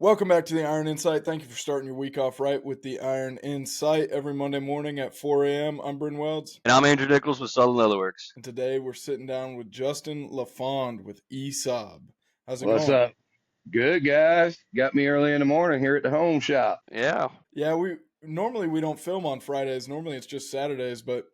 Welcome back to the Iron Insight. Thank you for starting your week off right with the Iron Insight every Monday morning at 4 a.m. I'm Bryn Welds, And I'm Andrew Nichols with Southern Leatherworks. and today we're sitting down with Justin LaFond with ESAB. How's it What's going? up? Good, guys. Got me early in the morning here at the home shop. Yeah. Yeah, we don't film on Fridays. Normally it's just Saturdays, but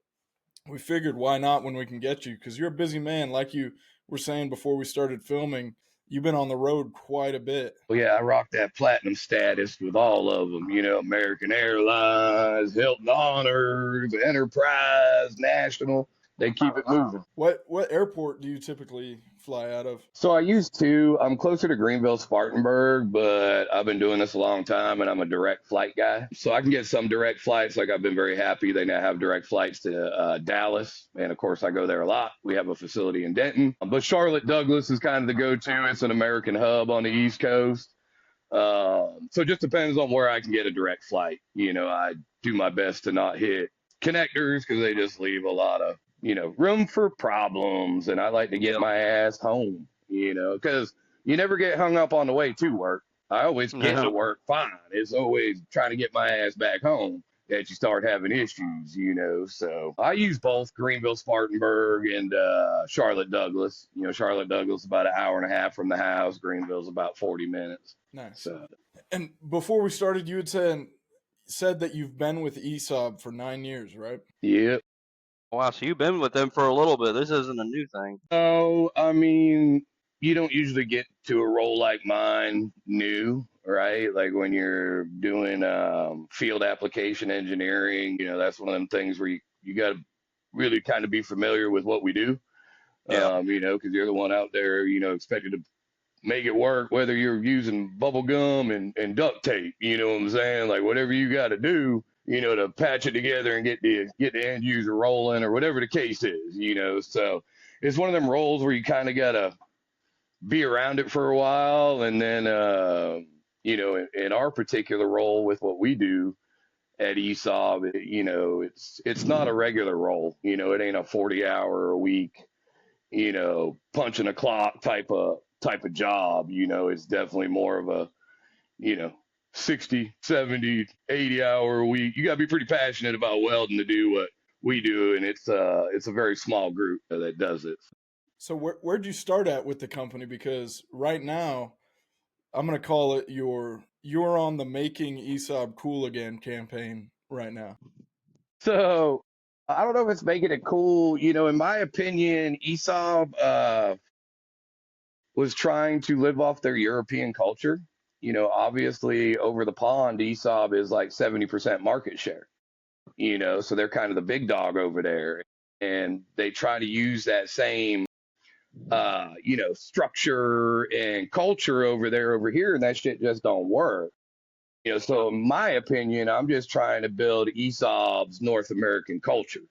we figured why not when we can get you because you're a busy man. Like you were saying before we started filming, you've been on the road quite a bit. Well, yeah, I rock that platinum status with all of them. American Airlines, Hilton Honors, Enterprise, National. They keep it moving. What airport do you typically fly out of? So I used to. I'm closer to Greenville, Spartanburg, but I've been doing this a long time, and I'm a direct flight guy. So I can get some direct flights. Like I've been very happy they now have direct flights to Dallas, and of course I go there a lot. We have a facility in Denton, but Charlotte Douglas is kind of the go-to. It's an American hub on the East Coast. So it just depends on where I can get a direct flight. I do my best to not hit connectors because they just leave a lot of room for problems. And I like to get my ass home, because you never get hung up on the way to work. I always get to work fine. It's always trying to get my ass back home that you start having issues, So I use both Greenville, Spartanburg, and Charlotte Douglas. Charlotte Douglas is about an hour and a half from the house. Greenville's about 40 minutes. Nice. So, and before we started, you had said that you've been with ESAB for 9 years, right? yep. Wow, so you've been with them for a little bit. This isn't a new thing. Oh, I mean, you don't usually get to a role like mine new, right? Like when you're doing field application engineering, that's one of them things where you got to really kind of be familiar with what we do, Yeah. because you're the one out there, expected to make it work, whether you're using bubble gum and duct tape, you know what I'm saying? Like whatever you got to do, to patch it together and get the end user rolling or whatever the case is, So it's one of them roles where you kind of got to be around it for a while. And then, in our particular role with what we do at ESAB, it's not a regular role. It ain't a 40-hour a week, punching a clock type of job. It's definitely more of a, 60, 70, 80-hour a week. You got to be pretty passionate about welding to do what we do. And it's a very small group that does it. So where'd you start at with the company? Because right now, I'm going to call it you're on the Making ESAB Cool Again campaign right now. So I don't know if it's making it cool. In my opinion, ESAB was trying to live off their European culture. Obviously over the pond, ESAB is like 70% market share, so they're kind of the big dog over there. And they try to use that same, structure and culture over here, and that shit just don't work. So in my opinion, I'm just trying to build ESAB's North American culture.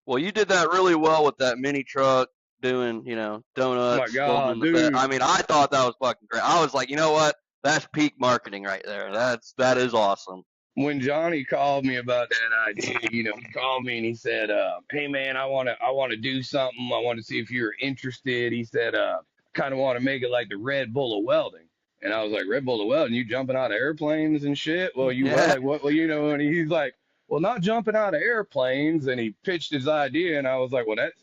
Well, you did that really well with that mini truck doing, donuts. Oh my God, dude. I mean, I thought that was fucking great. I was like, you know what? That's peak marketing right there. That is awesome. When Johnny called me about that idea, he called me and he said, "Hey man, I want to do something. I want to see if you're interested." He said, "Kind of want to make it like the Red Bull of welding." And I was like, "Red Bull of welding? You jumping out of airplanes and shit?" Well, like what? Well, and he's like, "Well, not jumping out of airplanes." And he pitched his idea, and I was like, "Well, that's."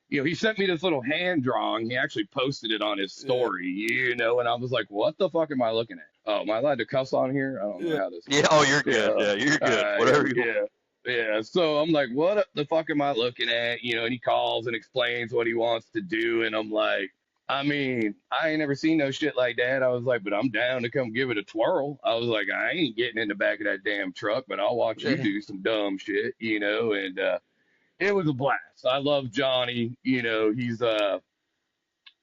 He sent me this little hand drawing. He actually posted it on his story, and I was like, what the fuck am I looking at? Oh, am I allowed to cuss on here? I don't know how this Yeah, oh, you're good. Yeah, you're good. Whatever you want. Yeah. So I'm like, what the fuck am I looking at? And he calls and explains what he wants to do. And I'm like, I mean, I ain't never seen no shit like that. I was like, but I'm down to come give it a twirl. I was like, I ain't getting in the back of that damn truck, but I'll watch you do some dumb shit, and it was a blast. I love Johnny. He's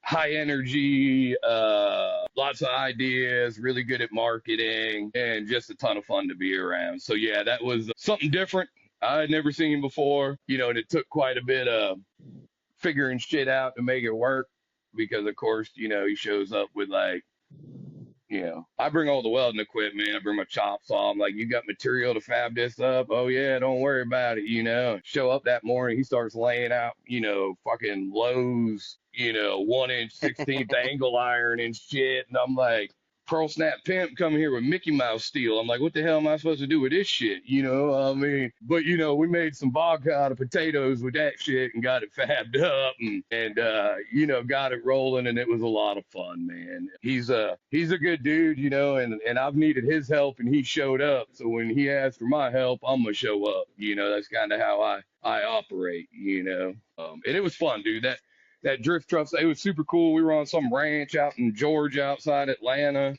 high energy, lots of ideas, really good at marketing, and just a ton of fun to be around. So yeah, that was something different I had never seen before. And it took quite a bit of figuring shit out to make it work because, of course, he shows up with like, I bring all the welding equipment. I bring my chop saw. I'm like, you got material to fab this up? Oh, yeah, don't worry about it, Show up that morning. He starts laying out, fucking Lowe's, 1-inch 16th angle iron and shit. And I'm like, Pearl Snap Pimp coming here with Mickey Mouse steel. I'm like, what the hell am I supposed to do with this shit? You know, I mean, but you know, we made some vodka out of potatoes with that shit and got it fabbed up and you know, got it rolling, and it was a lot of fun, man. He's a good dude, you know, and I've needed his help and he showed up. So when he asked for my help, I'm gonna show up. You know, that's kind of how I operate, you know. And it was fun, dude. That drift truck, it was super cool. We were on some ranch out in Georgia outside Atlanta.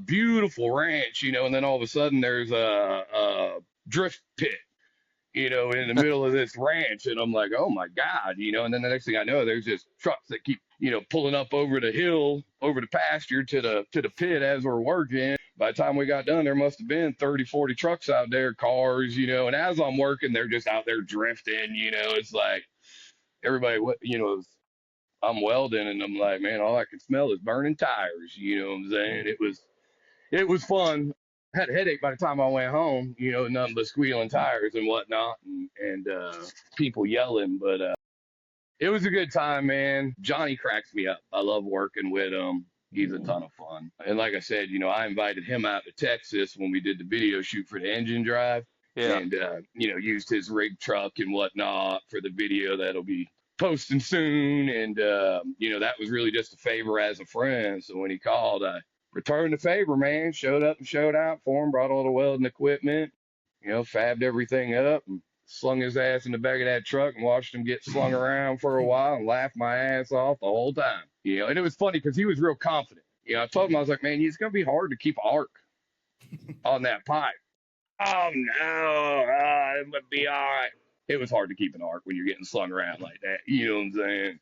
Beautiful ranch, you know, and then all of a sudden there's a drift pit, you know, in the middle of this ranch. And I'm like, oh my God, you know, and then the next thing I know, there's just trucks that keep, you know, pulling up over the hill, over the pasture to the pit as we're working. By the time we got done, there must have been 30, 40 trucks out there, cars, you know, and as I'm working, they're just out there drifting, you know. It's like everybody, you know, I'm welding and I'm like, man, all I can smell is burning tires. You know what I'm saying? It was fun. I had a headache by the time I went home, you know, nothing but squealing tires and whatnot and people yelling. But it was a good time, man. Johnny cracks me up. I love working with him. He's a ton of fun. And like I said, you know, I invited him out to Texas when we did the video shoot for the engine drive. Yeah. And, you know, used his rig truck and whatnot for the video that'll be posting soon. And, you know, that was really just a favor as a friend. So when he called, I returned the favor, man. Showed up and showed out for him, brought all the welding equipment, you know, fabbed everything up and slung his ass in the back of that truck and watched him get slung around for a while and laughed my ass off the whole time. You know, and it was funny because he was real confident. You know, I told him, I was like, man, it's going to be hard to keep arc on that pipe. Oh, no, it would be all right. It was hard to keep an arc when you're getting slung around like that. You know what I'm saying?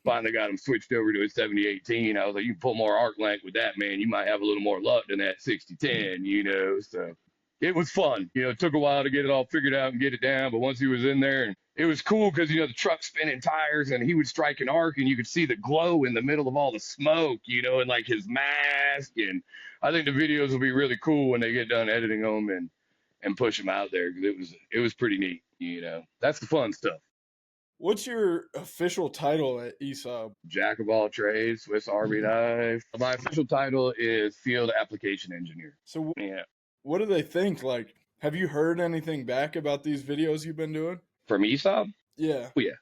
Finally got him switched over to a 70-18. I was like, you can pull more arc length with that, man. You might have a little more luck than that 60-10, you know? So it was fun. You know, it took a while to get it all figured out and get it down, but once he was in there, and it was cool because, you know, the truck spinning tires and he would strike an arc and you could see the glow in the middle of all the smoke, you know, and like his mask. And I think the videos will be really cool when they get done editing them and push them out there because it was pretty neat, you know. That's the fun stuff. What's your official title at ESAB? Jack of all trades, Swiss Army knife. My official title is Field Application Engineer. So Yeah. what do they think? Like, have you heard anything back about these videos you've been doing? From ESAB? Yeah. Oh, yeah.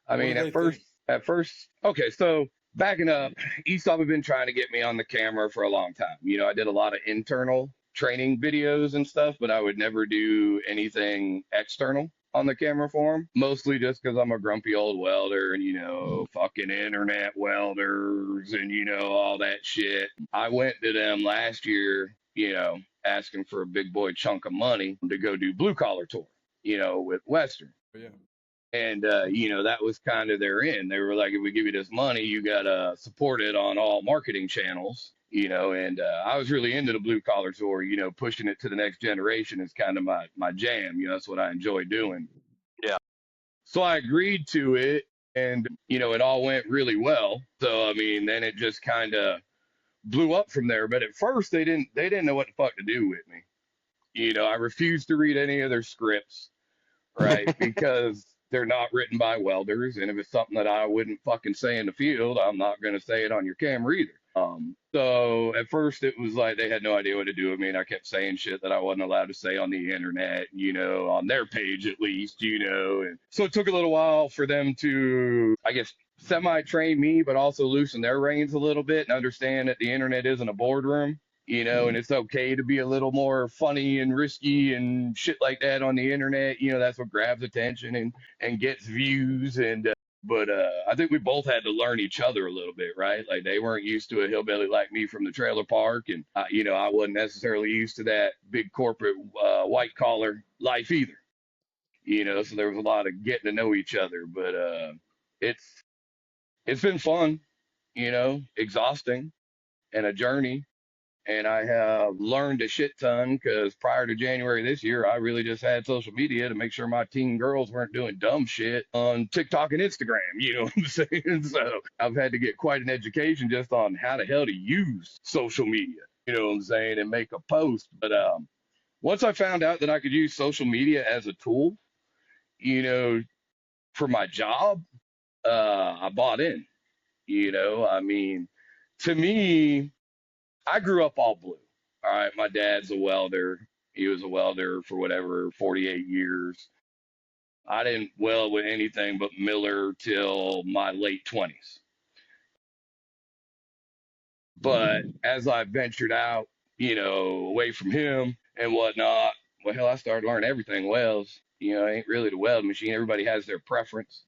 I What mean, do they at first, okay, so backing up, ESAB have been trying to get me on the camera for a long time. You know, I did a lot of internal training videos and stuff, but I would never do anything external on the camera for them, mostly just because I'm a grumpy old welder and, you know, fucking internet welders and, you know, all that shit. I went to them last year, you know, asking for a big boy chunk of money to go do blue collar tour, you know, with Western. Yeah. And, you know, that was kind of their end. They were like, if we give you this money, you got to support it on all marketing channels, you know, and I was really into the blue collar tour, you know, pushing it to the next generation is kind of my jam. You know, that's what I enjoy doing. Yeah. So I agreed to it and, you know, it all went really well. So, I mean, then it just kind of blew up from there. But at first they didn't know what the fuck to do with me. You know, I refused to read any of their scripts, right? Because they're not written by welders, and if it's something that I wouldn't fucking say in the field, I'm not going to say it on your camera either. So at first it was like they had no idea what to do with me, and I kept saying shit that I wasn't allowed to say on the internet, you know, on their page at least, you know. And so it took a little while for them to, I guess, semi-train me, but also loosen their reins a little bit and understand that the internet isn't a boardroom. You know, and it's okay to be a little more funny and risky and shit like that on the internet. You know, that's what grabs attention and gets views. But I think we both had to learn each other a little bit, right? Like they weren't used to a hillbilly like me from the trailer park. And, you know, I wasn't necessarily used to that big corporate white collar life either. You know, so there was a lot of getting to know each other. But it's been fun, you know, exhausting and a journey. And I have learned a shit ton because prior to January this year, I really just had social media to make sure my teen girls weren't doing dumb shit on TikTok and Instagram. You know what I'm saying? So I've had to get quite an education just on how the hell to use social media, you know what I'm saying, and make a post. But once I found out that I could use social media as a tool, you know, for my job, I bought in. You know, I mean, to me, I grew up all blue. All right. My dad's a welder. He was a welder for whatever, 48 years. I didn't weld with anything but Miller till my late 20s. But as I ventured out, away from him and whatnot, well, hell, I started learning everything welds. It ain't really the weld machine. Everybody has their preference,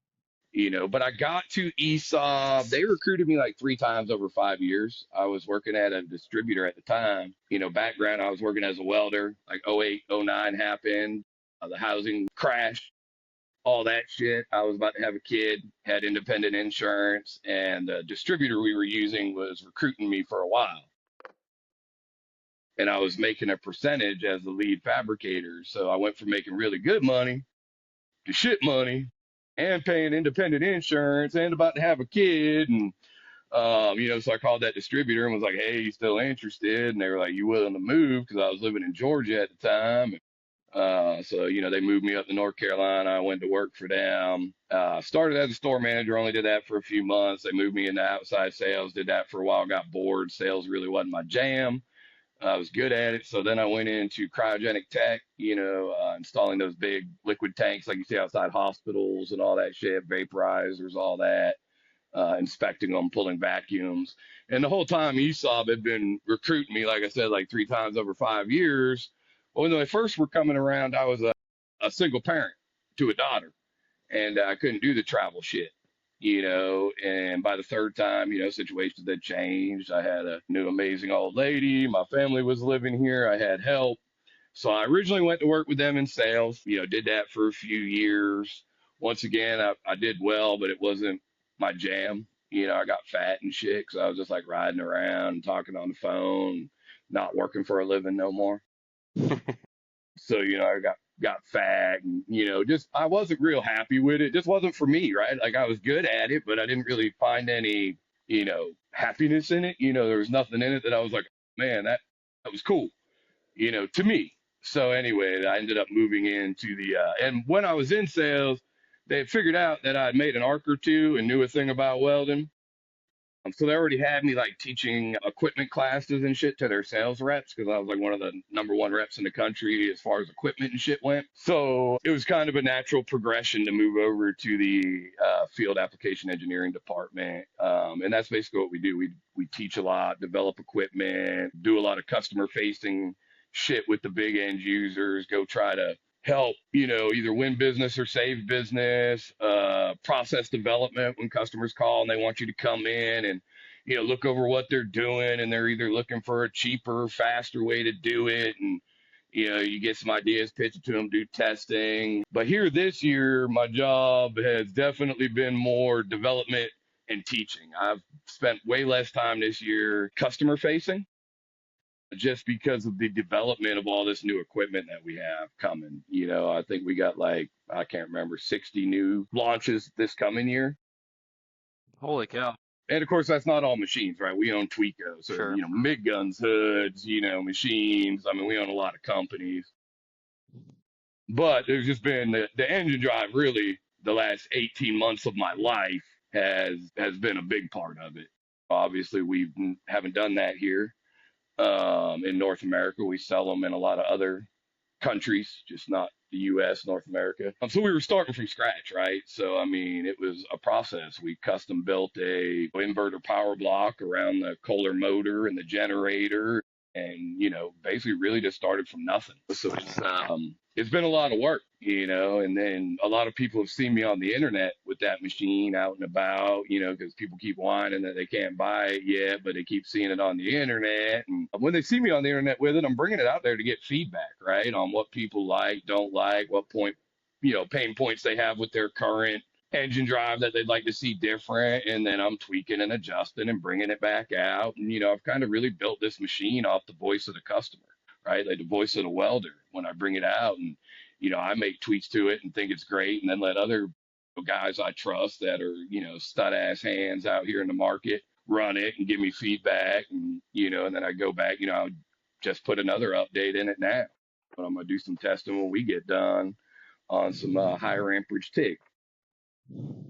but I got to ESAB. They recruited me like 3 times over 5 years. I was working at a distributor at the time. Background, I was working as a welder, like '08, '09 happened, the housing crash, all that shit. I was about to have a kid, had independent insurance, and the distributor we were using was recruiting me for a while. And I was making a percentage as the lead fabricator. So I went from making really good money to shit money and paying independent insurance and about to have a kid. And, so I called that distributor and was like, hey, you still interested? And they were like, you willing to move? Because I was living in Georgia at the time. So they moved me up to North Carolina. I went to work for them. Started as a store manager, only did that for a few months. They moved me into outside sales, did that for a while, got bored. Sales really wasn't my jam. I was good at it. So then I went into cryogenic tech, installing those big liquid tanks like you see outside hospitals and all that shit, vaporizers, all that, inspecting them, pulling vacuums. And the whole time ESAB had been recruiting me, like I said, like 3 times over 5 years. But when they first were coming around, I was a single parent to a daughter, and I couldn't do the travel shit. And by the third time, situations had changed. I had a new amazing old lady. My family was living here. I had help. So I originally went to work with them in sales, did that for a few years. Once again, I did well, but it wasn't my jam. I got fat and shit because I was just like riding around and talking on the phone, not working for a living no more. So, I got fat and, just I wasn't real happy with it. It just wasn't for me, right? Like I was good at it, but I didn't really find any, happiness in it. There was nothing in it that I was like, man, that was cool, to me. So anyway, I ended up moving into and when I was in sales, they had figured out that I'd made an arc or two and knew a thing about welding. So they already had me like teaching equipment classes and shit to their sales reps because I was like one of the #1 reps in the country as far as equipment and shit went. So it was kind of a natural progression to move over to the field application engineering department. And that's basically what we do. We teach a lot, develop equipment, do a lot of customer facing shit with the big end users, go try to help, either win business or save business, process development when customers call and they want you to come in and, look over what they're doing and they're either looking for a cheaper, faster way to do it. And, you get some ideas, pitch it to them, do testing. But here this year, my job has definitely been more development and teaching. I've spent way less time this year customer facing just because of the development of all this new equipment that we have coming. I think we got like, I can't remember, 60 new launches this coming year. Holy cow. And of course, that's not all machines, right? We own Tweeko, so, Sure. MIG guns, hoods, machines. I mean, we own a lot of companies. But there's just been the engine drive really the last 18 months of my life has been a big part of it. Obviously, we haven't done that here. In North America. We sell them in a lot of other countries, just not the U.S., North America. So we were starting from scratch, right? So, I mean, it was a process. We custom built a inverter power block around the Kohler motor and the generator and, basically really just started from nothing. So it's been a lot of work, and then a lot of people have seen me on the internet with that machine out and about, because people keep whining that they can't buy it yet, but they keep seeing it on the internet. And when they see me on the internet with it, I'm bringing it out there to get feedback, right, on what people like, don't like, what pain points they have with their current engine drive that they'd like to see different. And then I'm tweaking and adjusting and bringing it back out. And, I've kind of really built this machine off the voice of the customer, right? Like the voice of the welder when I bring it out. And, I make tweaks to it and think it's great. And then let other guys I trust that are, stud ass hands out here in the market run it and give me feedback. And, and then I go back, I'll just put another update in it now. But I'm going to do some testing when we get done on some higher amperage TIG.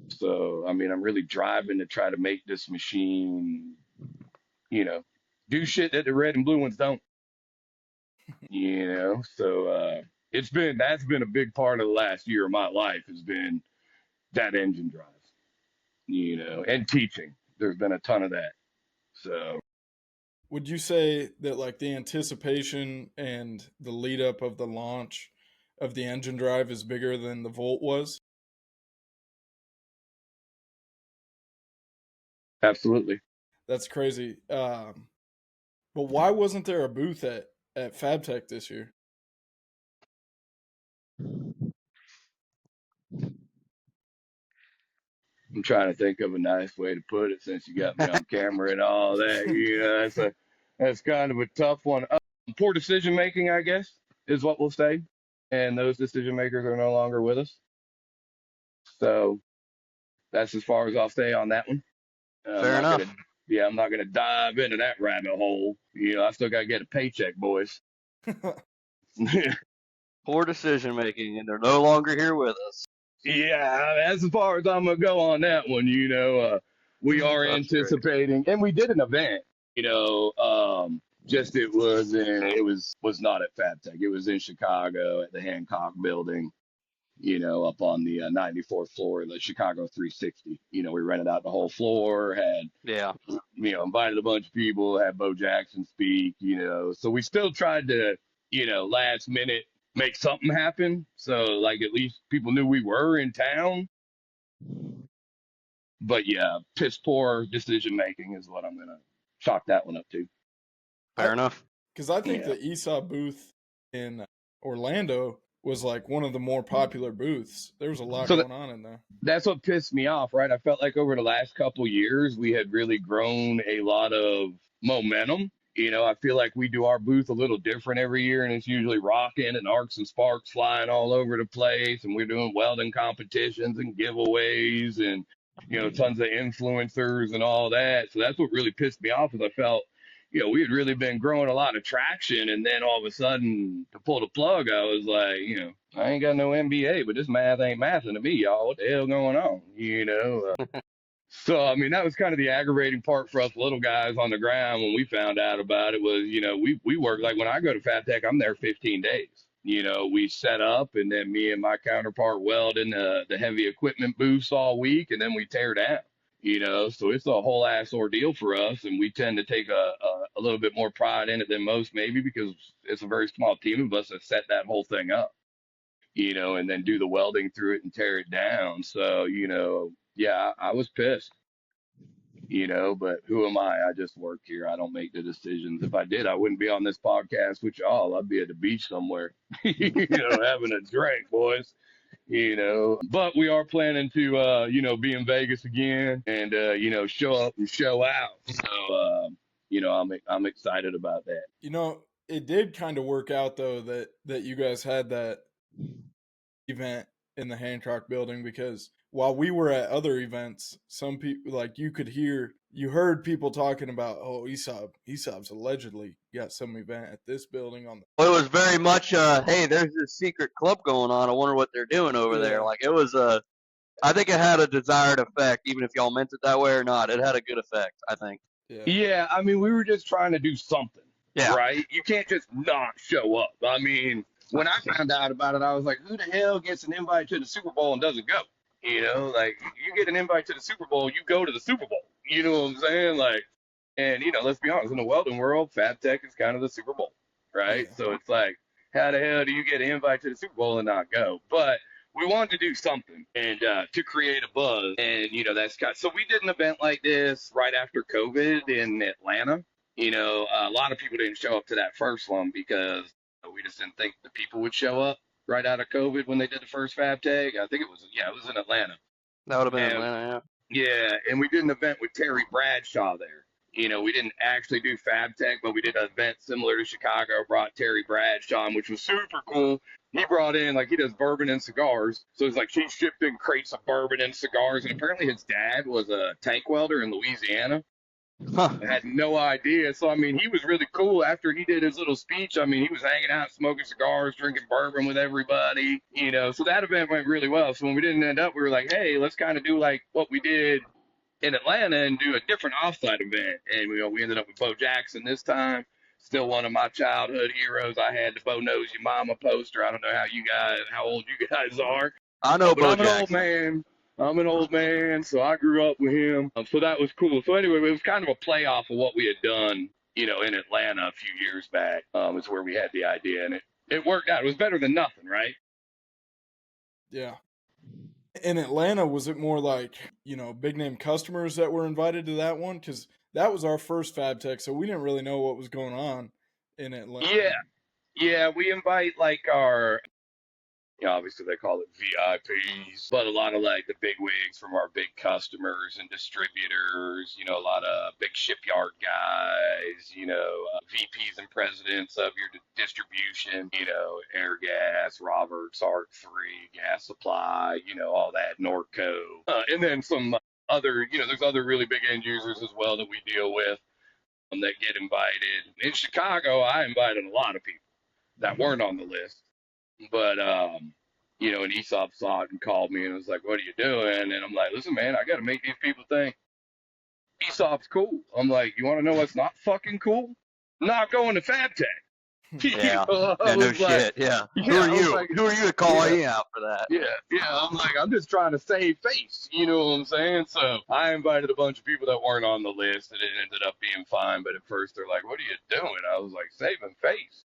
So, I mean, I'm really driving to try to make this machine, do shit that the red and blue ones don't. So that's been a big part of the last year of my life has been that engine drive, and teaching. There's been a ton of that. So Would you say that like the anticipation and the lead up of the launch of the engine drive is bigger than the Volt was? absolutely. That's crazy. But why wasn't there a booth at FabTech this year? I'm trying to think of a nice way to put it since you got me on camera and all that. That's kind of a tough one. Poor decision making, I guess, is what we'll say. And those decision makers are no longer with us. So that's as far as I'll say on that one. Fair enough. I'm not gonna dive into that rabbit hole. I still gotta get a paycheck, boys. Poor decision making, and they're no longer here with us. Yeah, that's as far as I'm gonna go on that one. We are That's anticipating, and we did an event. Just it was not at FabTech. It was in Chicago at the Hancock Building. Up on the 94th floor of the Chicago 360. We rented out the whole floor, had Yeah. invited a bunch of people, had Bo Jackson speak. So we still tried to last minute make something happen. So like at least people knew we were in town. But yeah, piss poor decision making is what I'm gonna chalk that one up to. Fair enough. Because I think Yeah. the ESAB booth in Orlando was like one of the more popular booths. There was a lot So going on in there. that's what pissed me off, right? I felt like over the last couple years we had really grown a lot of momentum. I feel like we do our booth a little different every year, and it's usually rocking and arcs and sparks flying all over the place, and we're doing welding competitions and giveaways and tons of influencers and all that. So that's what really pissed me off, is I felt we had really been growing a lot of traction, and then all of a sudden to pull the plug, I was like, I ain't got no MBA, but this math ain't mathing to me, y'all. What the hell going on? So I mean, that was kind of the aggravating part for us little guys on the ground when we found out about it. Was we work, like when I go to FabTech, I'm there 15 days. We set up, and then me and my counterpart weld in the heavy equipment booths all week, and then we tear down. So it's a whole ass ordeal for us, and we tend to take a little bit more pride in it than most, maybe because it's a very small team of us that set that whole thing up, and then do the welding through it and tear it down. So, yeah, I was pissed, but who am I? I just work here. I don't make the decisions. If I did, I wouldn't be on this podcast with y'all. I'd be at the beach somewhere, having a drink, boys. But we are planning to, be in Vegas again and, show up and show out. So, I'm excited about that. It did kind of work out though that you guys had that event in the Hancock building, because while we were at other events, some people, like, you heard people talking about, oh, ESAB's allegedly got some event at this building on the. Well, it was very much, hey, there's this secret club going on. I wonder what they're doing over there. Like, it was I think it had a desired effect, even if y'all meant it that way or not. It had a good effect, I think. Yeah, I mean, we were just trying to do something, Yeah. right? You can't just not show up. I mean, when I found out about it, I was like, who the hell gets an invite to the Super Bowl and doesn't go? Like, you get an invite to the Super Bowl, you go to the Super Bowl. You know what I'm saying? Like, and, let's be honest, in the welding world, FabTech is kind of the Super Bowl, right? Yeah. So it's like, how the hell do you get an invite to the Super Bowl and not go? But we wanted to do something and to create a buzz. And, so we did an event like this right after COVID in Atlanta. A lot of people didn't show up to that first one because we just didn't think the people would show up right out of COVID when they did the first FabTech. I think it was in Atlanta. That would have been Atlanta, yeah. Yeah, and we did an event with Terry Bradshaw there. We didn't actually do FabTech, but we did an event similar to Chicago, brought Terry Bradshaw, which was super cool. He brought in, like, he does bourbon and cigars. So it's like he shipped in crates of bourbon and cigars. And apparently his dad was a tank welder in Louisiana. Huh. I had no idea. So, I mean, he was really cool after he did his little speech. I mean, he was hanging out, smoking cigars, drinking bourbon with everybody, So that event went really well. So when we didn't end up, we were like, hey, let's kind of do like what we did in Atlanta and do a different offsite event. And we ended up with Bo Jackson this time. Still one of my childhood heroes. I had the Bo Knows Your Mama poster. I don't know how old you guys are. I know But Bo I'm an old Jackson. man. I'm an old man, so I grew up with him. So that was cool. So anyway, it was kind of a playoff of what we had done, in Atlanta a few years back. Is where we had the idea, and it worked out. It was better than nothing, right? Yeah. In Atlanta, was it more like, big name customers that were invited to that one? Because that was our first Fab Tech, so we didn't really know what was going on in Atlanta. Yeah. We invite like our. Obviously they call it VIPs, but a lot of like the big wigs from our big customers and distributors, a lot of big shipyard guys, VPs and presidents of your distribution, Airgas, Roberts, ARC3, Gas Supply, all that, Norco. And then some other, there's other really big end users as well that we deal with that get invited. In Chicago, I invited a lot of people that weren't on the list. But, and ESAB saw it and called me and was like, what are you doing? And I'm like, listen, man, I got to make these people think ESAB's cool. I'm like, you want to know what's not fucking cool? Not going to Fab Tech. Yeah. No shit. Yeah. Who are you? Like, who are you to call me out for that? Yeah. I'm like, I'm just trying to save face. You know what I'm saying? So I invited a bunch of people that weren't on the list, and it ended up being fine. But at first they're like, what are you doing? I was like, saving face.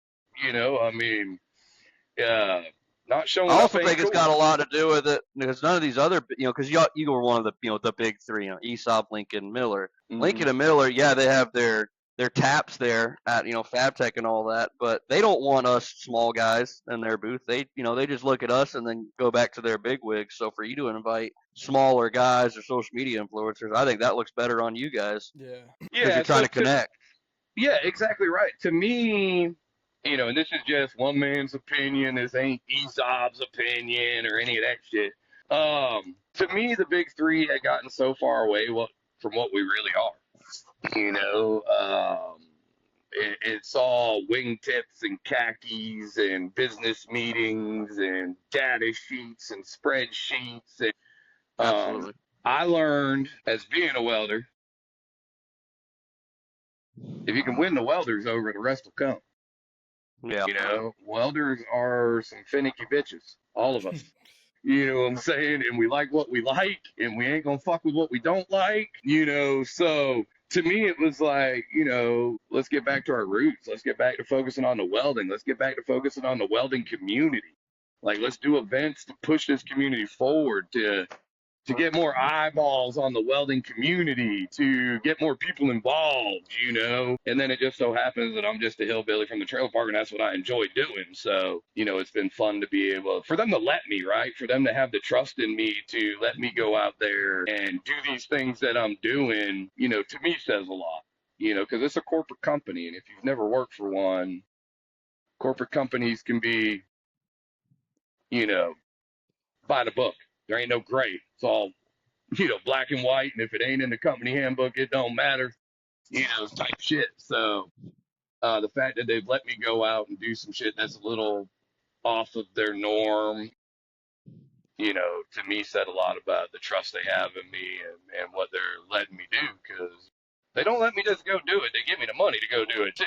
Not showing. I also think it's got a lot to do with it because none of these other, because you were one of the, the big three, ESAB, Lincoln, Miller. Mm-hmm. Lincoln and Miller, yeah, they have their taps there at, FabTech and all that, but they don't want us small guys in their booth. They, they just look at us and then go back to their big wigs. So for you to invite smaller guys or social media influencers, I think that looks better on you guys. Yeah. Because you're trying to connect. Yeah, exactly right. To me, and this is just one man's opinion. This ain't ESAB's opinion or any of that shit. To me, the big three had gotten so far away from what we really are. It's all wingtips and khakis and business meetings and data sheets and spreadsheets. And, Absolutely. I learned as being a welder, if you can win the welders over, the rest will come. Yeah. Welders are some finicky bitches, all of us. You know what I'm saying? And we like what we like, and we ain't gonna fuck with what we don't like, so to me it was like, let's get back to our roots. Let's get back to focusing on the welding. Let's get back to focusing on the welding community. Like, let's do events to push this community forward, to get more eyeballs on the welding community, to get more people involved, And then it just so happens that I'm just a hillbilly from the trailer park, and that's what I enjoy doing. So, it's been fun to be able, for them to let me, right? For them to have the trust in me to let me go out there and do these things that I'm doing, to me says a lot, because it's a corporate company. And if you've never worked for one, corporate companies can be, by the book. There ain't no gray. It's all, black and white. And if it ain't in the company handbook, it don't matter, type shit. So the fact that they've let me go out and do some shit that's a little off of their norm, to me said a lot about the trust they have in me and what they're letting me do. Because they don't let me just go do it. They give me the money to go do it too,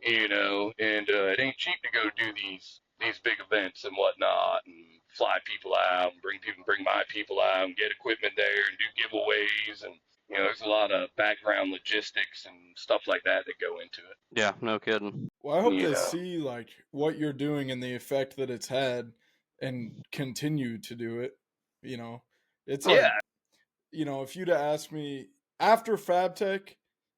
and it ain't cheap to go do these big events and whatnot, and fly people out and bring my people out and get equipment there and do giveaways, and there's a lot of background logistics and stuff like that go into it. Yeah, no kidding. Well, I hope they see like what you're doing and the effect that it's had, and continue to do it. It's like, if you'd have asked me after FabTech,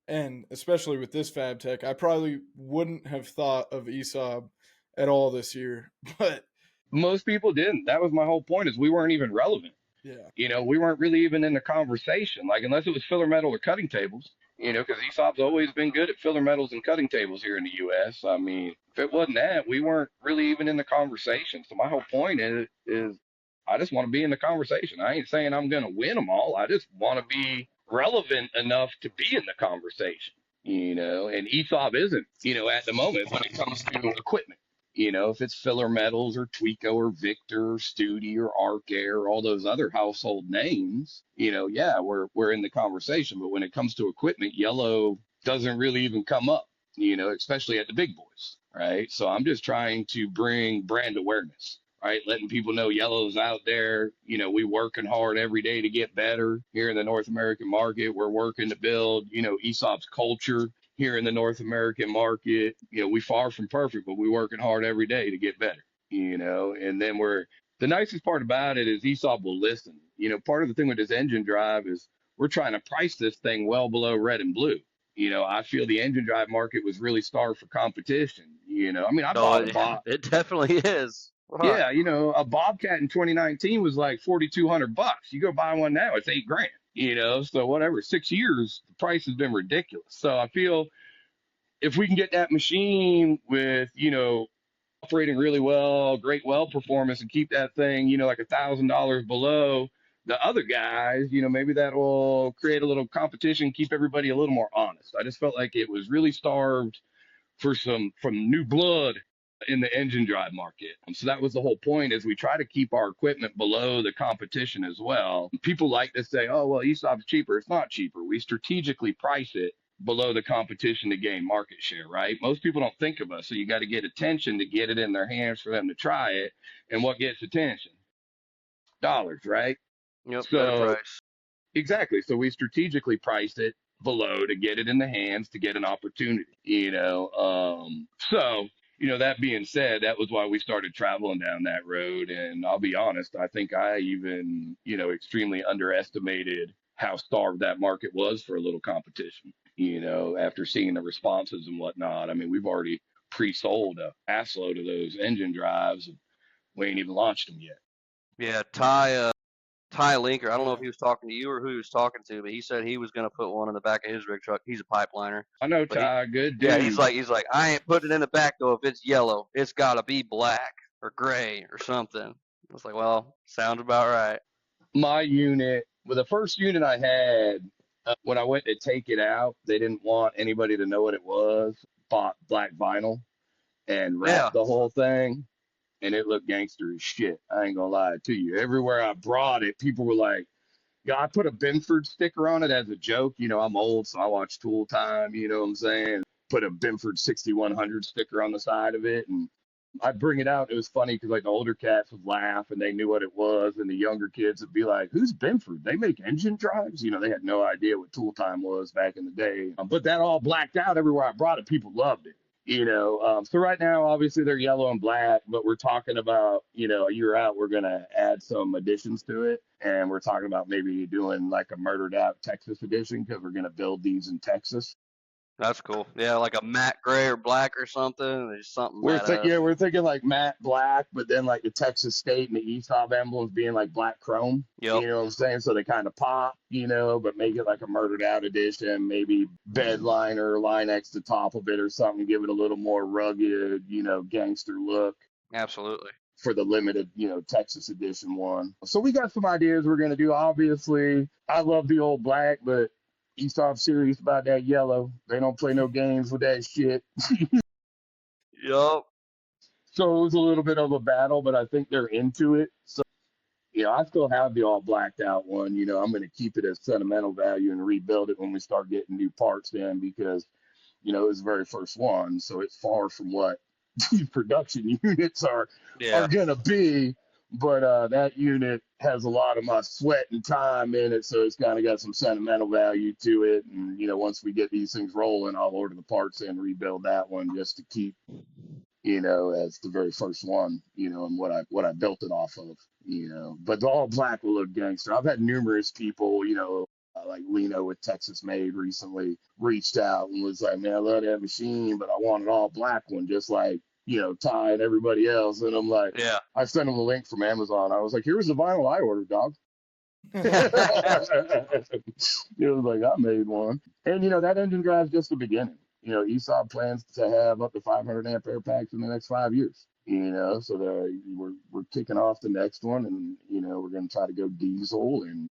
and especially with this FabTech, I probably wouldn't have thought of ESAB at all this year, but most people didn't. That was my whole point, is we weren't even relevant. Yeah. We weren't really even in the conversation, like, unless it was filler metal or cutting tables, because ESAB's always been good at filler metals and cutting tables here in the U.S. I mean, if it wasn't that, we weren't really even in the conversation. So my whole point is I just want to be in the conversation. I ain't saying I'm going to win them all. I just want to be relevant enough to be in the conversation, and ESAB isn't, at the moment when it comes to equipment. If it's Filler Metals or Tweco or Victor or Studi or Arc Air, all those other household names, yeah, we're in the conversation. But when it comes to equipment, yellow doesn't really even come up, especially at the big boys, right? So I'm just trying to bring brand awareness, right? Letting people know yellow's out there. We working hard every day to get better here in the North American market. We're working to build, ESAB's culture here in the North American market. We far from perfect, but we're working hard every day to get better, and then the nicest part about it is ESAB will listen. Part of the thing with this engine drive is we're trying to price this thing well below red and blue. I feel the engine drive market was really starved for competition. I mean, I No, bought a it, Bob. it definitely is. Right. Yeah, a Bobcat in 2019 was like $4,200. You go buy one now, it's $8,000. So whatever, 6 years, the price has been ridiculous. So I feel if we can get that machine with, operating really well, great weld performance, and keep that thing, like $1,000 below the other guys, maybe that will create a little competition, keep everybody a little more honest. I just felt like it was really starved from new blood in the engine drive market. So that was the whole point, is we try to keep our equipment below the competition as well. People like to say, oh, well, ESAB's cheaper. It's not cheaper. We strategically price it below the competition to gain market share, right? Most people don't think of us. So you got to get attention to get it in their hands for them to try it. And what gets attention? Dollars, right? Yep, better So price. exactly. So we strategically priced it below to get it in the hands to get an opportunity, So, that being said, that was why we started traveling down that road. And I'll be honest, I think I even, extremely underestimated how starved that market was for a little competition, after seeing the responses and whatnot. I mean, we've already pre-sold a ass load of those engine drives, and we ain't even launched them yet. Yeah, Ty Linker. I don't know if he was talking to you or who he was talking to, but he said he was going to put one in the back of his rig truck. He's a pipeliner. I know, But he, Ty, good dude. yeah, he's like, I ain't putting it in the back though. If it's yellow, it's got to be black or gray or something. I was like, well, sounds about right. My unit, well, the first unit I had, when I went to take it out, they didn't want anybody to know what it was. Bought black vinyl and Yeah, wrapped the whole thing, and it looked gangster as shit. I ain't gonna lie to you. Everywhere I brought it, people were like, yeah, I put a Benford sticker on it as a joke. I'm old, so I watch Tool Time, you know what I'm saying? Put a Benford 6100 sticker on the side of it, and I'd bring it out. It was funny because like the older cats would laugh and they knew what it was, and the younger kids would be like, "Who's Benford? They make engine drives?" They had no idea what Tool Time was back in the day. But that all blacked out everywhere I brought it. People loved it. So right now, obviously they're yellow and black, but we're talking about, a year out, we're going to add some additions to it. And we're talking about maybe doing like a murdered out Texas edition because we're going to build these in Texas. that's cool. Yeah, like a matte gray or black or something. There's something badass. We're thinking like matte black, but then like the Texas state and the ESAB emblems being like black chrome. Yep, You know what I'm saying? So they kind of pop, but make it like a murdered out edition, maybe bed liner, line X the top of it or something, give it a little more rugged, gangster look absolutely. for the limited, Texas edition one. So we got some ideas we're going to do. Obviously, I love the old black, but ESAB serious about that yellow. They don't play no games with that shit. Yep. So it was a little bit of a battle, but I think they're into it. So, I still have the all blacked out one. I'm going to keep it as sentimental value and rebuild it when we start getting new parts in because, it was the very first one. So it's far from what these production units are Yeah, going to be. But that unit has a lot of my sweat and time in it. So it's kind of got some sentimental value to it. And, once we get these things rolling, I'll order the parts in, rebuild that one just to keep as the very first one, and what I built it off of, But the all black will look gangster. I've had numerous people, like Lino with Texas Made recently reached out and was like, man, I love that machine, but I want an all black one, just like, Ty and everybody else. And I'm like, yeah. I sent him a link from Amazon. I was like, here's the vinyl I ordered, dog. It was like, I made one. And, that engine drive's just the beginning. ESAB plans to have up to 500 amp air packs in the next 5 years. So we're kicking off the next one, and we're going to try to go diesel and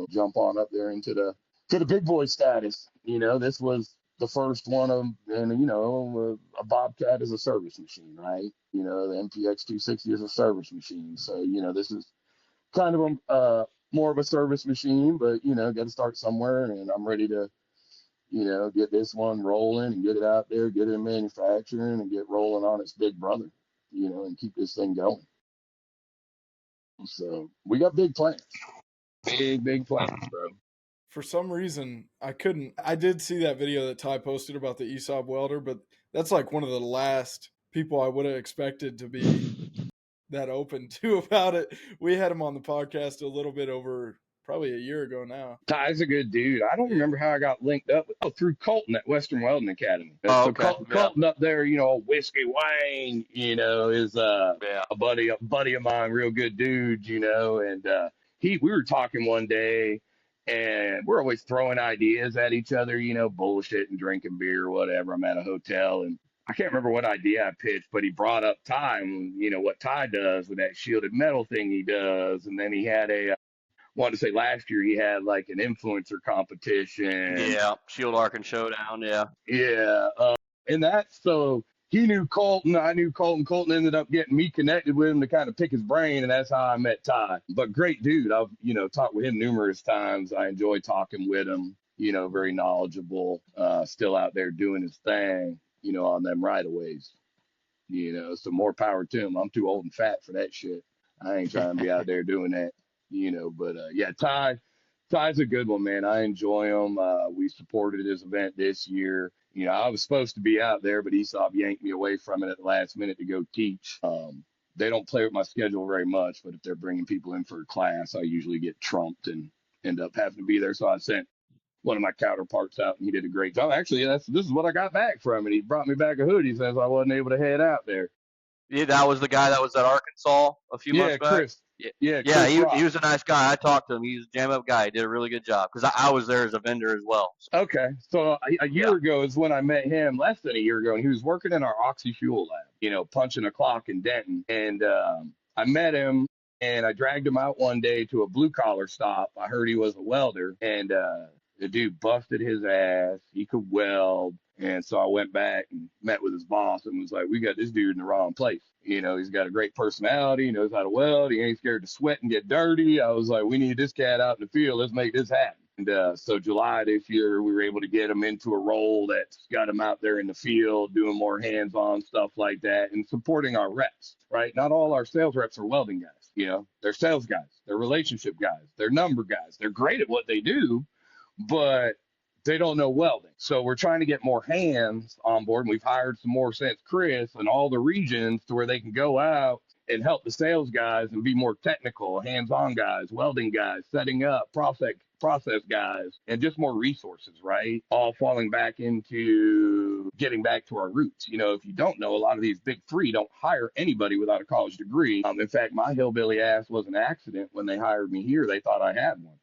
jump on up there into the big boy status. This was the first one of, and a Bobcat is a service machine, right? The MPX 260 is a service machine. So, this is kind of more of a service machine, but, got to start somewhere, and I'm ready to, get this one rolling and get it out there, get it in manufacturing and get rolling on its big brother, and keep this thing going. So we got big plans, big plans, bro. For some reason, I did see that video that Ty posted about the ESAB welder, but that's like one of the last people I would have expected to be that open to about it. We had him on the podcast a little bit over probably a year ago now. Ty's a good dude. I don't remember how I got linked up through Colton at Western Welding Academy. Oh, So okay. Colton up there, Whiskey Wayne, is a buddy of mine, real good dude, and we were talking one day, and we're always throwing ideas at each other, bullshit and drinking beer or whatever. I'm at a hotel, and I can't remember what idea I pitched, but he brought up Ty and what Ty does with that shielded metal thing he does, and then he had wanted to say last year he had like an influencer competition. Yeah, Shield Arc and Showdown. Yeah. Yeah. And that's so he knew Colton. I knew Colton. Colton ended up getting me connected with him to kind of pick his brain, and that's how I met Ty. But great dude. I've talked with him numerous times. I enjoy talking with him. Very knowledgeable. Still out there doing his thing. On them right of ways. So more power to him. I'm too old and fat for that shit. I ain't trying to be out there doing that. But yeah, Ty's a good one, man. I enjoy him. We supported his event this year. I was supposed to be out there, but ESAB yanked me away from it at the last minute to go teach. They don't play with my schedule very much, but if they're bringing people in for a class, I usually get trumped and end up having to be there. So I sent one of my counterparts out, and he did a great job. Actually, this is what I got back from it. He brought me back a hoodie. He says I wasn't able to head out there. Yeah, that was the guy that was at Arkansas a few months back. Chris. Yeah, he was a nice guy. I talked to him. He's a jam-up guy. He did a really good job because I was there as a vendor as well. So. Okay, so a year ago is when I met him, less than a year ago, and he was working in our Oxy Fuel lab, punching a clock in Denton. And I met him, and I dragged him out one day to a blue-collar stop. I heard he was a welder, and the dude busted his ass. He could weld. And so I went back and met with his boss and was like, we got this dude in the wrong place. He's got a great personality. He knows how to weld. He ain't scared to sweat and get dirty. I was like, we need this cat out in the field. Let's make this happen. And so July this year, we were able to get him into a role that's got him out there in the field, doing more hands-on stuff like that and supporting our reps, right? Not all our sales reps are welding guys. They're sales guys. They're relationship guys. They're number guys. They're great at what they do, but they don't know welding. So we're trying to get more hands on board, and we've hired some more since Chris in all the regions to where they can go out and help the sales guys and be more technical, hands-on guys, welding guys, setting up, process guys, and just more resources, right? All falling back into getting back to our roots. If you don't know, a lot of these big three don't hire anybody without a college degree. In fact, my hillbilly ass was an accident when they hired me here. They thought I had one.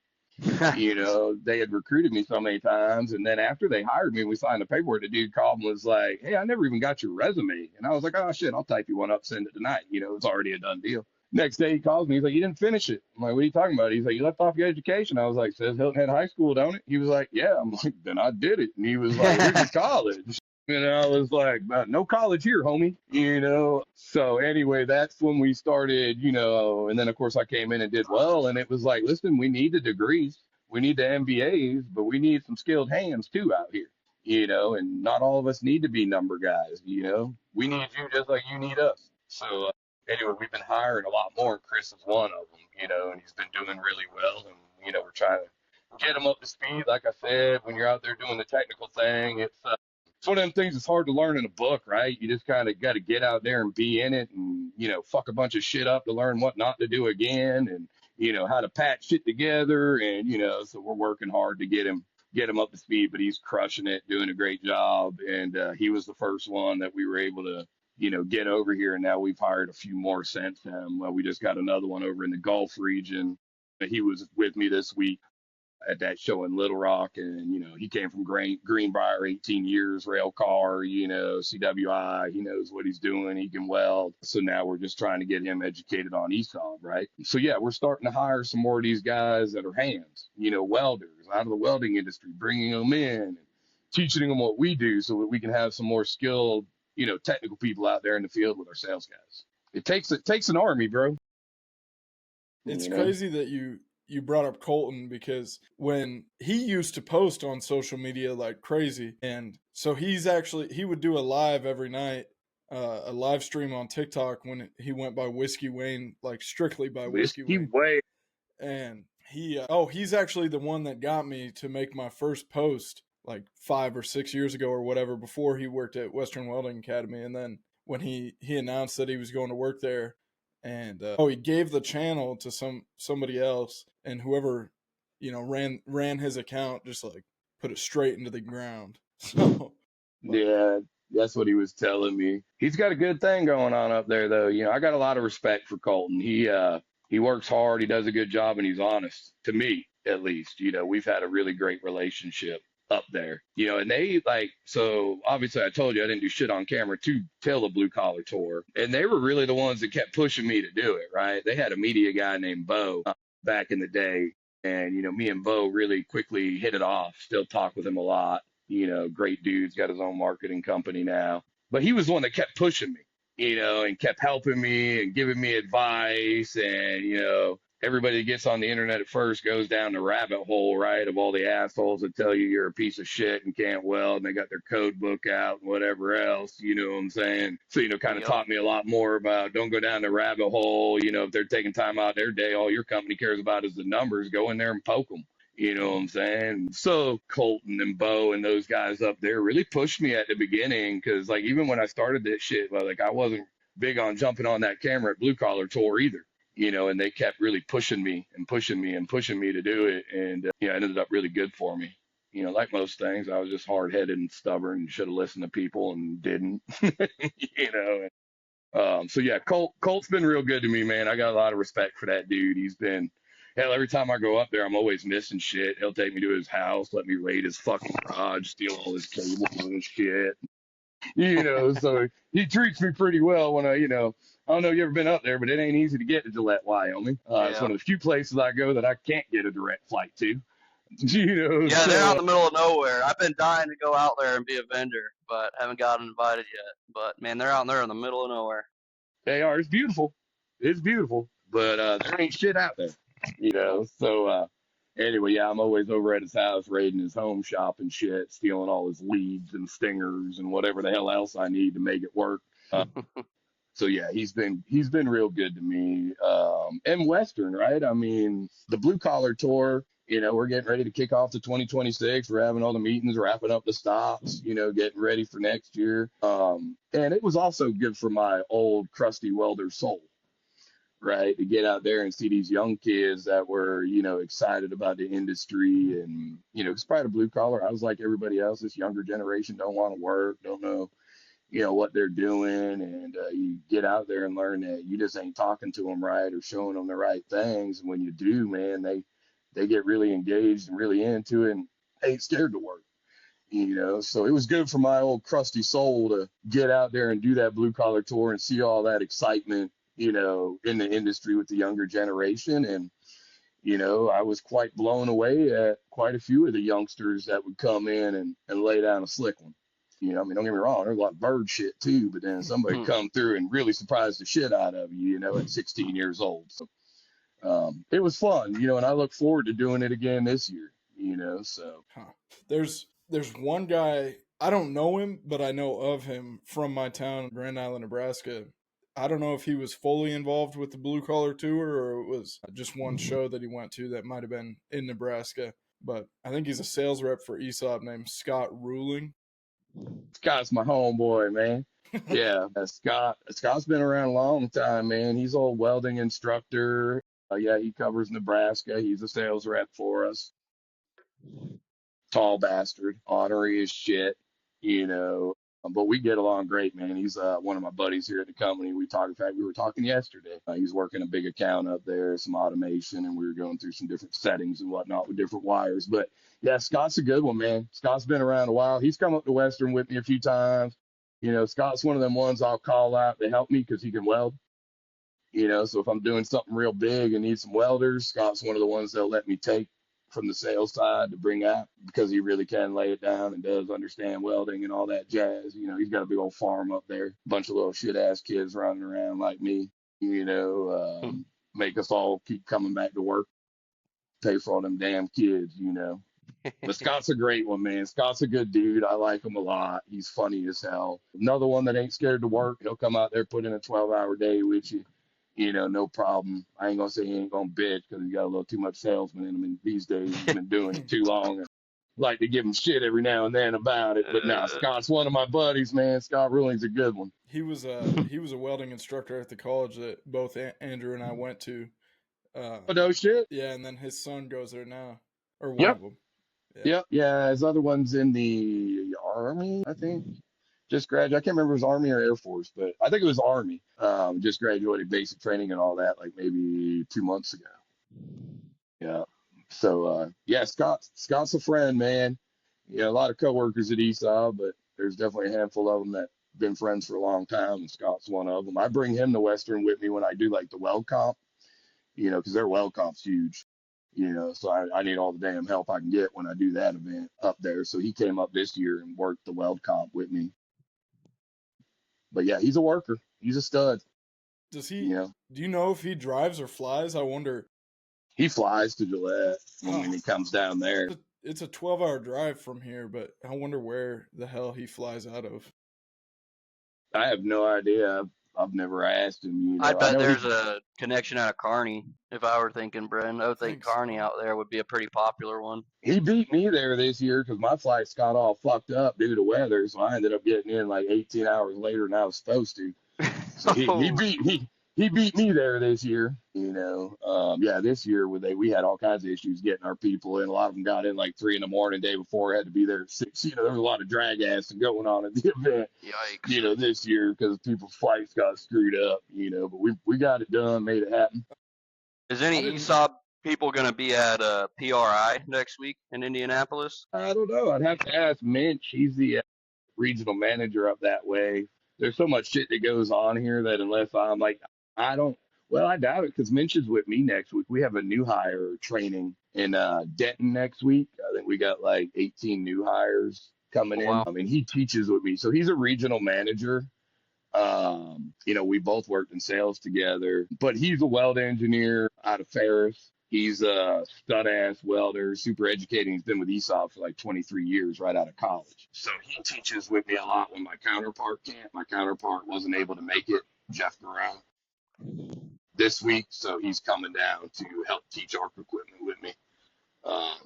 They had recruited me so many times, and then after they hired me, we signed the paperwork. The dude called and was like, "Hey, I never even got your resume." And I was like, "Oh shit, I'll type you one up, send it tonight." It's already a done deal. Next day he calls me. He's like, "You didn't finish it." I'm like, "What are you talking about?" He's like, "You left off your education." I was like, "Says Hilton Head High School, don't it?" He was like, "Yeah." I'm like, "Then I did it." And he was like, "Where's your college?" And I was like, "No college here, homie." So anyway, that's when we started, and then of course I came in and did well. And it was like, listen, we need the degrees. We need the MBAs, but we need some skilled hands too out here, and not all of us need to be number guys. We need you just like you need us. So anyway, we've been hiring a lot more, and Chris is one of them, and he's been doing really well. And, we're trying to get him up to speed. Like I said, when you're out there doing the technical thing, it's one of them things that's hard to learn in a book, right? You just kind of got to get out there and be in it and, fuck a bunch of shit up to learn what not to do again and, how to patch shit together. And, so we're working hard to get him up to speed, but he's crushing it, doing a great job. And he was the first one that we were able to, get over here. And now we've hired a few more since him. Well, we just got another one over in the Gulf region. He was with me this week at that show in Little Rock, and he came from Greenbrier, 18 years, rail car, CWI. He knows what he's doing. He can weld. So now we're just trying to get him educated on ESAB, right? So yeah, we're starting to hire some more of these guys that are hands, welders out of the welding industry, bringing them in, teaching them what we do so that we can have some more skilled, technical people out there in the field with our sales guys. It takes an army, bro. It's crazy that you brought up Colton, because when he used to post on social media like crazy, and so he would do a live every night, a live stream on TikTok when he went by Whiskey Wayne, like strictly by Whiskey Wayne. And he's actually the one that got me to make my first post like 5 or 6 years ago or whatever, before he worked at Western Welding Academy. And then when he announced that he was going to work there, and he gave the channel to somebody else, and whoever ran his account just like put it straight into the ground. So yeah, that's what he was telling me. He's got a good thing going on up there, though. I got a lot of respect for Colton. He works hard, he does a good job, and he's honest, to me at least. We've had a really great relationship up there. And they so obviously I told you I didn't do shit on camera to tell the blue collar tour. And they were really the ones that kept pushing me to do it, right? They had a media guy named Bo back in the day. And, me and Bo really quickly hit it off, still talk with him a lot. Great dude's got his own marketing company now. But he was the one that kept pushing me, and kept helping me and giving me advice. And, everybody that gets on the internet at first goes down the rabbit hole, right, of all the assholes that tell you you're a piece of shit and can't weld, and they got their code book out and whatever else, you know what I'm saying? So, kind of taught me a lot more about don't go down the rabbit hole. If they're taking time out of their day, all your company cares about is the numbers. Go in there and poke them. You know what I'm saying? So Colton and Bo and those guys up there really pushed me at the beginning, because even when I started this shit, I wasn't big on jumping on that camera at Blue Collar Tour either. And they kept really pushing me and pushing me and pushing me to do it. And, it ended up really good for me. Like most things, I was just hard headed and stubborn and should have listened to people and didn't, So yeah, Colt's been real good to me, man. I got a lot of respect for that dude. He's been, hell, every time I go up there, I'm always missing shit. He'll take me to his house, let me raid his fucking garage, steal all his cables and shit. So he treats me pretty well when I don't know if you ever been up there, but it ain't easy to get to Gillette, Wyoming. It's one of the few places I go that I can't get a direct flight to. Yeah, they're out in the middle of nowhere. I've been dying to go out there and be a vendor, but haven't gotten invited yet. But man, they're out there in the middle of nowhere. They are. It's beautiful. It's beautiful, but there ain't shit out there. So anyway, yeah, I'm always over at his house raiding his home shop and shit, stealing all his leads and stingers and whatever the hell else I need to make it work. So yeah, he's been real good to me. And Western, right? I mean, the Blue Collar Tour, we're getting ready to kick off to 2026. We're having all the meetings, wrapping up the stops, getting ready for next year. And it was also good for my old crusty welder soul, right? To get out there and see these young kids that were, excited about the industry. And, it's probably the blue collar. I was like everybody else. This younger generation don't want to work, don't know what they're doing. And you get out there and learn that you just ain't talking to them right or showing them the right things. And when you do, man, they get really engaged and really into it and ain't scared to work. So it was good for my old crusty soul to get out there and do that blue collar tour and see all that excitement, in the industry with the younger generation. And, I was quite blown away at quite a few of the youngsters that would come in and lay down a slick one. Don't get me wrong, there's a lot of bird shit too, but then somebody come through and really surprised the shit out of you, at 16 years old. So it was fun, and I look forward to doing it again this year, so. There's one guy, I don't know him, but I know of him from my town, Grand Island, Nebraska. I don't know if he was fully involved with the Blue Collar Tour or it was just one show that he went to that might have been in Nebraska. But I think he's a sales rep for ESAB named Scott Ruling. Scott's my homeboy, man. Yeah, Scott's been around a long time, man. He's old welding instructor. Yeah, he covers Nebraska. He's a sales rep for us. Tall bastard, ornery as shit, but we get along great, man. He's one of my buddies here at the company. In fact, we were talking yesterday. He's working a big account up there, some automation, and we were going through some different settings and whatnot with different wires. But yeah, Scott's a good one, man. Scott's been around a while. He's come up to Western with me a few times. Scott's one of them ones I'll call out to help me because he can weld. So if I'm doing something real big and need some welders, Scott's one of the ones they'll let me take from the sales side to bring out because he really can lay it down and does understand welding and all that jazz. You know, he's got a big old farm up there, bunch of little shit ass kids running around like me, you know, make us all keep coming back to work, pay for all them damn kids, you know. But Scott's a great one, man. Scott's a good dude. I like him a lot. He's funny as hell. Another one that ain't scared to work. He'll come out there, put in a 12-hour day with you. You know, no problem. I ain't gonna say he ain't gonna bitch because he's got a little too much salesman in him. And these days, he's been doing it too long. And like to give him shit every now and then about it. But nah, Scott's one of my buddies, man. Scott Ruling's a good one. He was a welding instructor at the college that both Andrew and I went to. Oh, no shit. Yeah, and then his son goes there now, or one Yep. of them. Yeah. His other one's in the Army, I think. Just graduated. I can't remember if it was Army or Air Force, but I think it was Army. Just graduated basic training and all that, like maybe 2 months ago. Yeah. So yeah, Scott's a friend, man. Yeah, a lot of coworkers at ESAB, but there's definitely a handful of them that been friends for a long time, and Scott's one of them. I bring him to Western with me when I do like the weld comp, you know, because their weld comp's huge. You know, so I need all the damn help I can get when I do that event up there. So he came up this year and worked the weld comp with me. But yeah, he's a worker. He's a stud. Does he? You know, do you know if he drives or flies? I wonder. He flies to Gillette when he comes down there. It's a 12-hour drive from here, but I wonder where the hell he flies out of. I have no idea. I've never asked him. You know, I bet there's a connection out of Kearney. If I were thinking, Bren, I would think Thanks. Kearney out there would be a pretty popular one. He beat me there this year because my flights got all fucked up due to weather, so I ended up getting in like 18 hours later than I was supposed to. So he beat me there this year. You know, yeah, this year we had all kinds of issues getting our people in. A lot of them got in like 3 a.m. the day before. Had to be there at 6. You know, there was a lot of drag ass going on at the event. Yikes. You know, this year because people's flights got screwed up. You know, but we got it done, made it happen. Is any ESAB people going to be at PRI next week in Indianapolis? I don't know. I'd have to ask Minch. He's the regional manager up that way. There's so much shit that goes on here that unless I'm like, I doubt it because Minch is with me next week. We have a new hire training in Denton next week. I think we got like 18 new hires coming in. I mean, he teaches with me. So he's a regional manager. You know, we both worked in sales together, but he's a weld engineer out of Ferris. He's a stud-ass welder, super educated. He's been with ESAB for like 23 years right out of college. So he teaches with me a lot when my counterpart can't. My counterpart wasn't able to make it, Jeff Garone, this week. So he's coming down to help teach ARC equipment with me.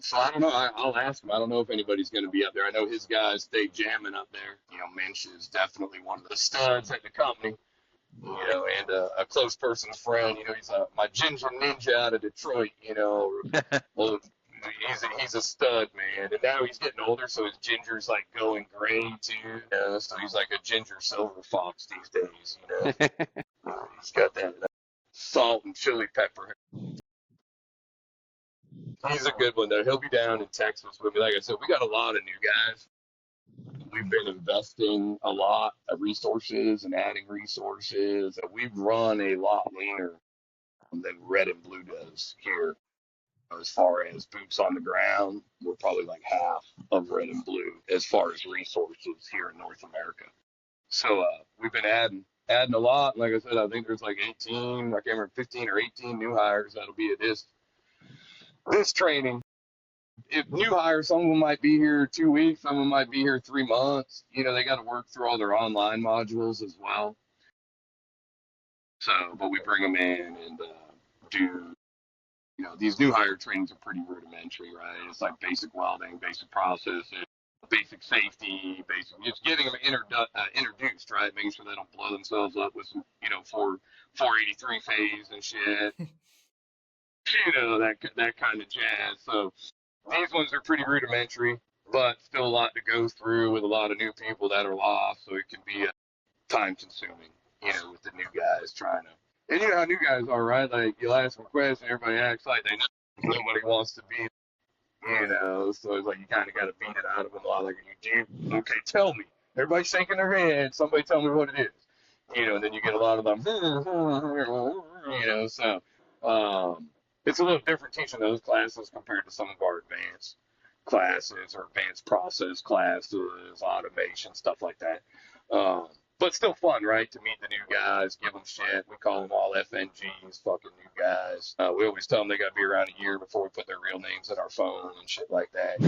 So I don't know. I'll ask him. I don't know if anybody's going to be up there. I know his guys stay jamming up there. You know, Minch is definitely one of the studs at the company. You know, and a close person's friend. You know, he's my ginger ninja out of Detroit. You know, well, he's a stud, man. And now he's getting older, so his ginger's like going gray too. You know, so he's like a ginger silver fox these days. You know, he's got that salt and chili pepper. He's a good one though. He'll be down in Texas with me. Like I said, we got a lot of new guys. We've been investing a lot of resources and adding resources. We've run a lot leaner than Red and Blue does here. As far as boots on the ground, we're probably like half of Red and Blue as far as resources here in North America. So we've been adding a lot. Like I said, I think there's like 18, I can't remember, 15 or 18 new hires that'll be at this training. If new hires, some of them might be here 2 weeks, some of them might be here 3 months. You know, they got to work through all their online modules as well. So, but we bring them in and do, you know, these new hire trainings are pretty rudimentary, right? It's like basic welding, basic processing, basic safety, just getting them introduced, right? Making sure they don't blow themselves up with some, you know, 483 phase and shit. You know, that kind of jazz. So these ones are pretty rudimentary, but still a lot to go through with a lot of new people that are lost. So it can be time consuming, you know, with the new guys trying to. And you know how new guys are, right? Like you'll ask them a question, everybody acts like they know. Nobody wants to be, you know. So it's like you kind of got to beat it out of them a lot. Like, okay, tell me. Everybody's shaking their head. Somebody tell me what it is. You know, and then you get a lot of them, you know. So, it's a little different teaching those classes compared to some of our advanced classes or advanced process classes, automation, stuff like that. Um, but still fun, right? To meet the new guys, give them shit. We call them all FNGs, fucking new guys. We always tell them they got to be around a year before we put their real names in our phone and shit like that.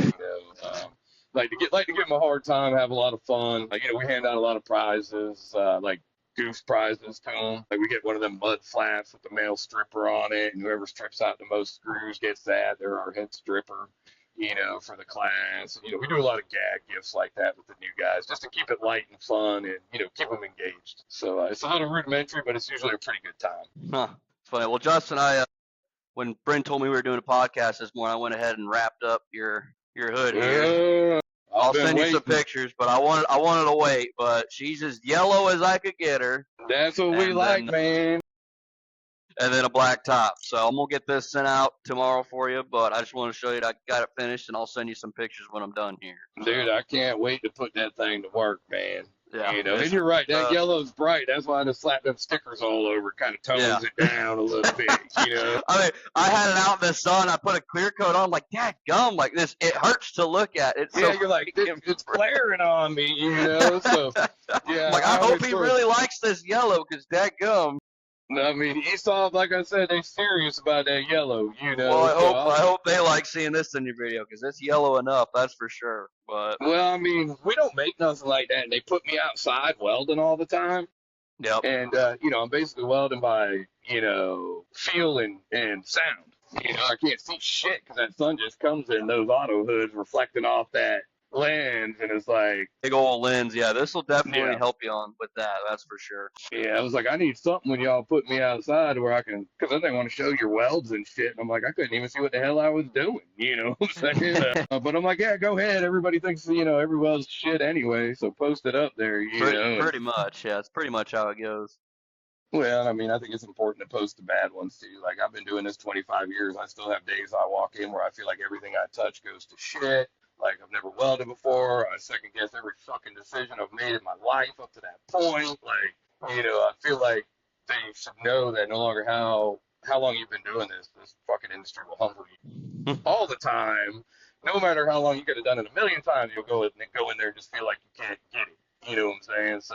Like to give them a hard time, have a lot of fun. Like, we hand out a lot of prizes, like goose prizes to them. Like, we get one of them mud flaps with the male stripper on it, and whoever strips out the most screws gets that. They're our head stripper, for the class. We do a lot of gag gifts like that with the new guys, just to keep it light and fun and, keep them engaged. So it's a little rudimentary, but it's usually a pretty good time. Huh. It's funny. Well, Justin, when Brent told me we were doing a podcast this morning, I went ahead and wrapped up your hood here. I'll send you some pictures, but I wanted to wait. But she's as yellow as I could get her. That's what we like, man. And then a black top. So I'm going to get this sent out tomorrow for you, but I just want to show you that I got it finished, and I'll send you some pictures when I'm done here. Dude, I can't wait to put that thing to work, man. Yeah. And you're right, that yellow's bright. That's why I just slapped them stickers all over, kind of tones it down a little bit, I mean, I had it out in the sun. I put a clear coat on, like, dad gum, like this. It hurts to look at. You're like, it's glaring on me, So, yeah. Like, I hope he really likes this yellow, because dad gum. I mean, ESAB, like I said, they're serious about that yellow, Well, I hope they like seeing this in your video, because it's yellow enough, that's for sure. But well, I mean, we don't make nothing like that, and they put me outside welding all the time. Yep. And, I'm basically welding by, feel and sound. I can't see shit because that sun just comes in those auto hoods reflecting off that lens, and it's like big old lens. Yeah, this will definitely help you on with that. That's for sure. Yeah, I was like, I need something when y'all put me outside where I can, because then they want to show your welds and shit. And I'm like, I couldn't even see what the hell I was doing, what I'm saying? But I'm like, yeah, go ahead. Everybody thinks, every weld's shit anyway, so post it up there, Pretty much, yeah. It's pretty much how it goes. Well, I mean, I think it's important to post the bad ones too. Like, I've been doing this 25 years. I still have days I walk in where I feel like everything I touch goes to shit. Like, I've never welded before. I second guess every fucking decision I've made in my life up to that point. Like, I feel like they should know that no longer how long you've been doing this fucking industry will humble you all the time. No matter how long you could have done it a million times, you'll go in there and just feel like you can't get it. You know what I'm saying? So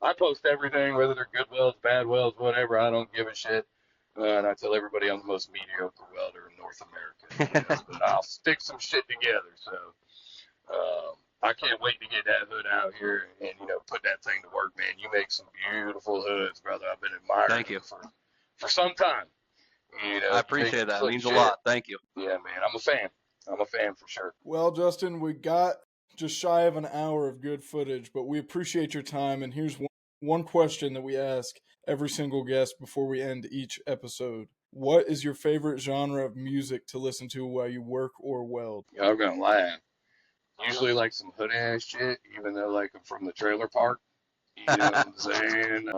I post everything, whether they're good welds, bad welds, whatever. I don't give a shit. And I tell everybody I'm the most mediocre welder in North America. But I'll stick some shit together. So I can't wait to get that hood out here and, put that thing to work, man. You make some beautiful hoods, brother. I've been admiring you for some time. I appreciate that. It means a lot. Thank you. Yeah, man. I'm a fan for sure. Well, Justin, we got just shy of an hour of good footage, but we appreciate your time. And here's one question that we ask every single guest before we end each episode. What is your favorite genre of music to listen to while you work or weld? I'm gonna laugh. Usually like some hood ass shit, even though like I'm from the trailer park. You know what I'm saying?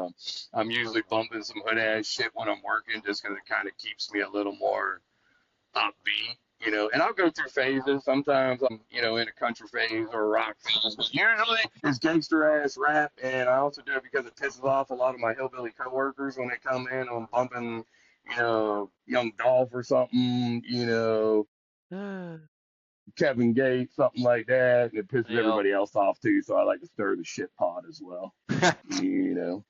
I'm usually bumping some hood ass shit when I'm working, just because it kind of keeps me a little more upbeat. And I'll go through phases. Sometimes I'm, in a country phase or a rock phase, but usually it's gangster ass rap, and I also do it because it pisses off a lot of my hillbilly coworkers when they come in and I'm bumping, Young Dolph or something, Kevin Gates, something like that, and it pisses everybody else off too, so I like to stir the shit pot as well.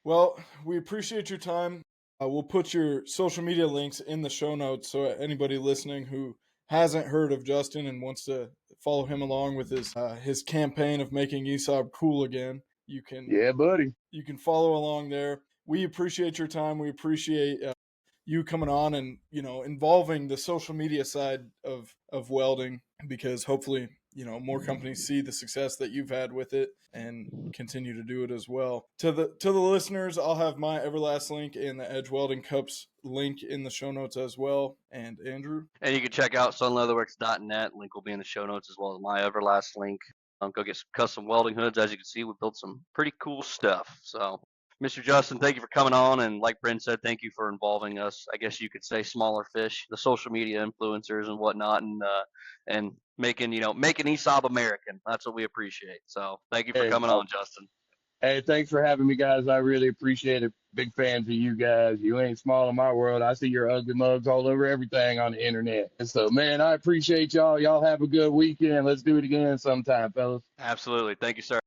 Well, we appreciate your time. We'll put your social media links in the show notes, so anybody listening who hasn't heard of Justin and wants to follow him along with his campaign of making ESAB cool again, you can you can follow along there. We appreciate your time. We appreciate you coming on and involving the social media side of welding, because hopefully more companies see the success that you've had with it and continue to do it as well. To the listeners, I'll have my Everlast link and the Edge Welding Cups link in the show notes as well. And Andrew? And you can check out sunleatherworks.net. Link will be in the show notes, as well as my Everlast link. Go get some custom welding hoods. As you can see, we built some pretty cool stuff. So, Mr. Justin, thank you for coming on. And like Brent said, thank you for involving us. I guess you could say smaller fish, the social media influencers and whatnot, and making ESAB American. That's what we appreciate. So thank you for coming on, Justin. Hey, thanks for having me, guys. I really appreciate it. Big fans of you guys. You ain't small in my world. I see your ugly mugs all over everything on the internet. And so, man, I appreciate y'all. Y'all have a good weekend. Let's do it again sometime, fellas. Absolutely. Thank you, sir.